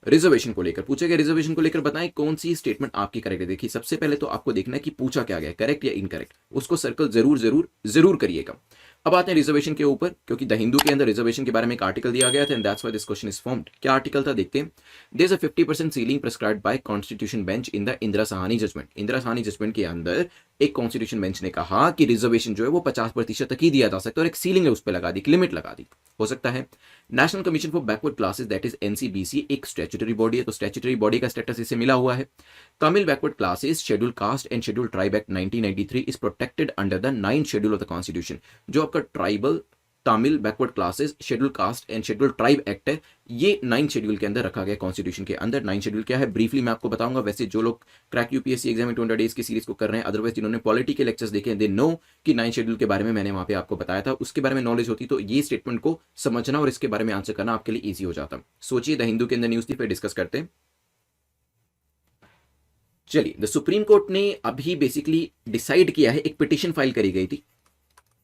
Reservation को लेकर पूछा गया, रिजर्वेशन को लेकर बताएं कौन सी स्टेटमेंट आपकी करेक्ट है। देखिए सबसे पहले तो आपको देखना है कि पूछा क्या गया, करेक्ट या इनकरेक्ट, उसको सर्कल जरूर जरूर जरूर करिएगा। अब आते हैं रिजर्वेशन के ऊपर, क्योंकि द हिंदू के अंदर रिजर्वेशन के बारे में एक आर्टिकल दिया गया था and that's why this question is formed. क्या आर्टिकल था देखते हैं। There is a 50% ceiling prescribed by constitution bench in the Indira Sahni judgment. Indira Sahni judgment के अंदर एक कॉन्स्टिट्यूशन बेंच ने कहा कि रिजर्वेशन जो है वो 50% तक ही दिया जा सकता है और एक सीलिंग है उस पर लगा दी, लिमिट लगा दी। हो सकता है national commission for backward classes that is NCBC एक स्टैट्यूटरी बॉडी है, तो स्टैट्यूटरी बॉडी का स्टेटस इसे मिला हुआ है। Tamil backward classes schedule caste and schedule tribe act 1993 is protected under the 9th schedule of the constitution. जो आपका tribal Tamil backward classes schedule caste and schedule tribe act है, ये 9th शेड्यूल के अंदर रखा गया कॉन्स्टिट्यूशन के अंदर। 9th शेड्यूल क्या है ब्रीफली मैं आपको बताऊंगा। वैसे जो लोग क्रैक यूपीएससी एग्जाम में 200 डेज की सीरीज को कर रहे हैं, अदरवाइज जिन्होंने पॉलिटी के लेक्चर्स देखे दे नो कि 9th शेड्यूल के बारे में मैंने वहां पे आपको बताया था, उसके बारे में नॉलेज होती तो ये स्टेटमेंट को समझना और इसके बारे में आंसर करना आपके लिए ईजी हो जाता। सोचिए द हिंदू के अंदर न्यूज थी, फिर डिस्कस करते हैं। चलिए, द सुप्रीम कोर्ट ने अभी बेसिकली डिसाइड किया है, एक पिटिशन फाइल करी गई थी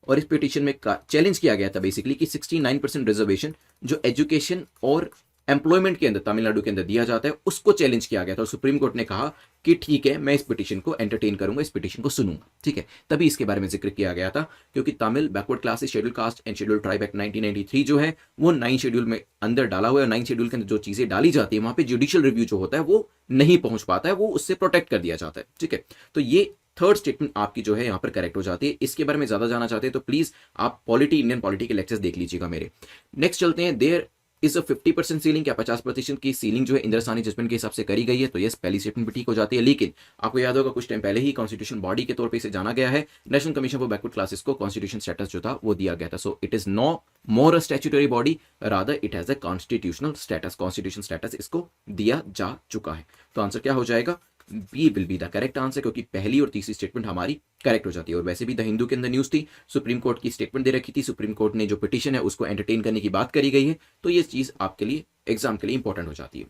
और इस पिटीशन में चैलेंज किया गया था बेसिकली कि 69% रिजर्वेशन जो एजुकेशन और एम्प्लॉयमेंट के अंदर तमिलनाडु के अंदर दिया जाता है उसको चैलेंज किया गया था। और सुप्रीम कोर्ट ने कहा कि ठीक है मैं इस पिटीशन को एंटरटेन करूंगा, इस पिटीशन को सुनूंगा, ठीक है। तभी इसके बारे में जिक्र किया गया था, क्योंकि Tamil backward classes schedule caste and schedule tribe act 1993 जो है वो 9th शेड्यूल में अंदर डाला हुआ है। 9th शेड्यूल के अंदर जो चीजें डाली जाती है वहां पे जुडिशियल रिव्यू जो होता है वो नहीं पहुंच पाता है, वो उससे प्रोटेक्ट कर दिया जाता है, ठीक है। तो ये थर्ड स्टेटमेंट आपकी जो है यहां पर करेक्ट हो जाती है। इसके बारे में ज्यादा जानना चाहते हैं तो प्लीज आप पॉलिटी इंडियन पॉलिटी के लेक्चर्स देख लीजिएगा मेरे। नेक्स्ट चलते हैं। देयर इज अ 50% सीलिंग, क्या 50% की सीलिंग जो है इंदिरा साहनी जजमेंट के हिसाब से करी गई है, तो यस पहली स्टेटमेंट भी ठीक हो जाती है। लेकिन आपको याद होगा कुछ टाइम पहले ही कॉन्स्टिट्यूशन बॉडी के तौर पे इसे जाना गया है, national commission for backward classes को कॉन्स्टिट्यूशन स्टेटस जो था वो दिया गया था। So it is no more a statutory body, rather it has a constitutional status, constitution status इसको दिया जा चुका है। तो आंसर क्या हो जाएगा, B will be the correct answer, क्योंकि पहली और तीसरी स्टेटमेंट हमारी करेक्ट हो जाती है। और वैसे भी द हिंदू के अंदर न्यूज थी, सुप्रीम कोर्ट की स्टेटमेंट दे रखी थी, सुप्रीम कोर्ट ने जो पिटीशन है उसको एंटरटेन करने की बात करी गई है, तो ये चीज आपके लिए एग्जाम के लिए इंपॉर्टेंट हो जाती है।